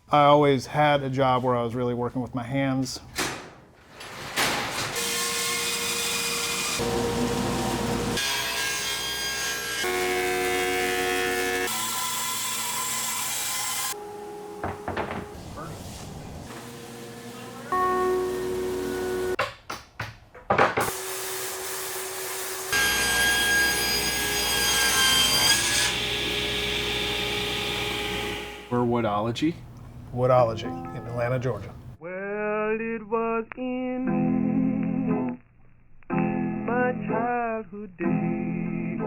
I always had a job where I was really working with my hands. We're Woodology. Woodology in Atlanta, Georgia. Well, it was in my childhood days.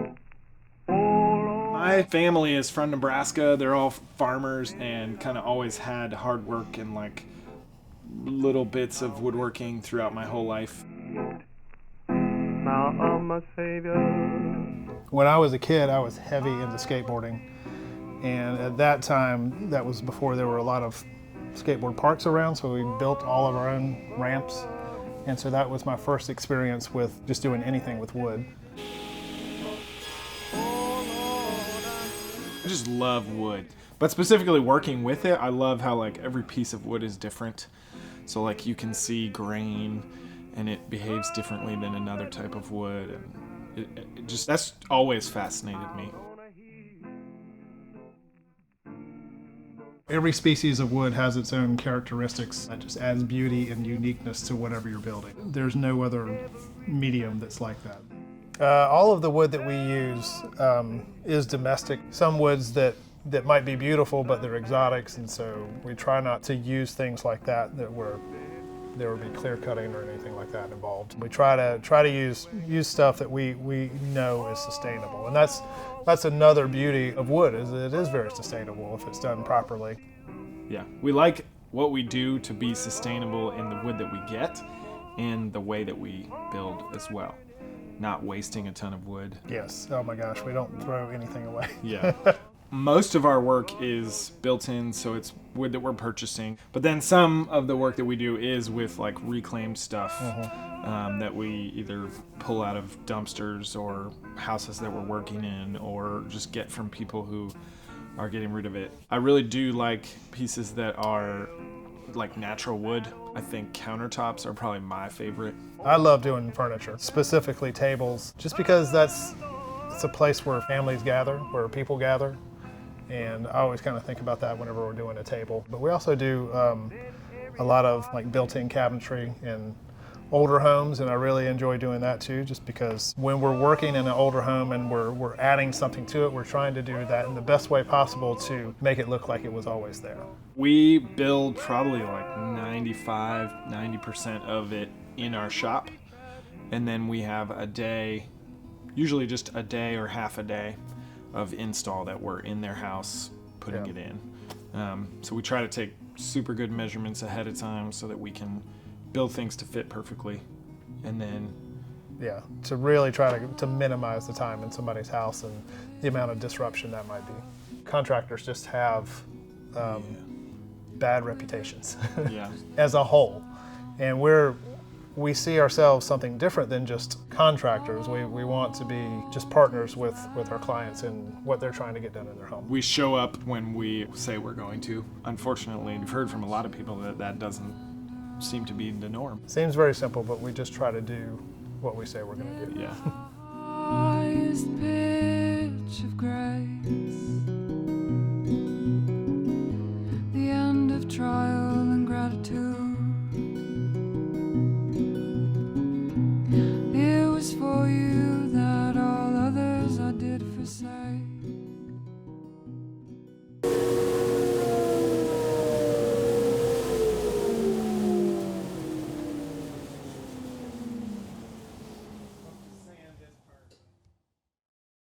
My family is from Nebraska. They're all farmers and kind of always had hard work and like little bits of woodworking throughout my whole life. Now I'm a savior. When I was a kid, I was heavy into skateboarding. And at that time, that was before there were a lot of skateboard parks around, so we built all of our own ramps. And so that was my first experience with just doing anything with wood. I just love wood, but specifically working with it, I love how like every piece of wood is different. So like you can see grain and it behaves differently than another type of wood, and it just, that's always fascinated me. Every species of wood has its own characteristics that just adds beauty and uniqueness to whatever you're building. There's no other medium that's like that. All of the wood that we use is domestic. Some woods that might be beautiful, but they're exotics, and so we try not to use things like that where there would be clear cutting or anything like that involved. We try to use stuff that we know is sustainable, and that's another beauty of wood, is that it is very sustainable if it's done properly. Yeah, we like what we do to be sustainable in the wood that we get and the way that we build as well. Not wasting a ton of wood. Yes, oh my gosh, we don't throw anything away. Yeah. Most of our work is built in, so it's wood that we're purchasing. But then some of the work that we do is with like reclaimed stuff that we either pull out of dumpsters or houses that we're working in, or just get from people who are getting rid of it. I really do like pieces that are like natural wood. I think countertops are probably my favorite. I love doing furniture, specifically tables, just because it's a place where families gather, where people gather. And I always kind of think about that whenever we're doing a table. But we also do a lot of like built-in cabinetry in older homes, and I really enjoy doing that too, just because when we're working in an older home and we're adding something to it, we're trying to do that in the best way possible to make it look like it was always there. We build probably like 90% of it in our shop, and then we have a day, usually just a day or half a day of install that we're in their house putting it in. So we try to take super good measurements ahead of time so that we can build things to fit perfectly, and then to really try to minimize the time in somebody's house and the amount of disruption that might be. Contractors just have bad reputations as a whole, and we see ourselves something different than just contractors. We want to be just partners with our clients and what they're trying to get done in their home. We show up when we say we're going to. Unfortunately, we've heard from a lot of people that doesn't seem to be the norm. Seems very simple, but we just try to do what we say we're going to do. Yeah. Highest pitch of gray.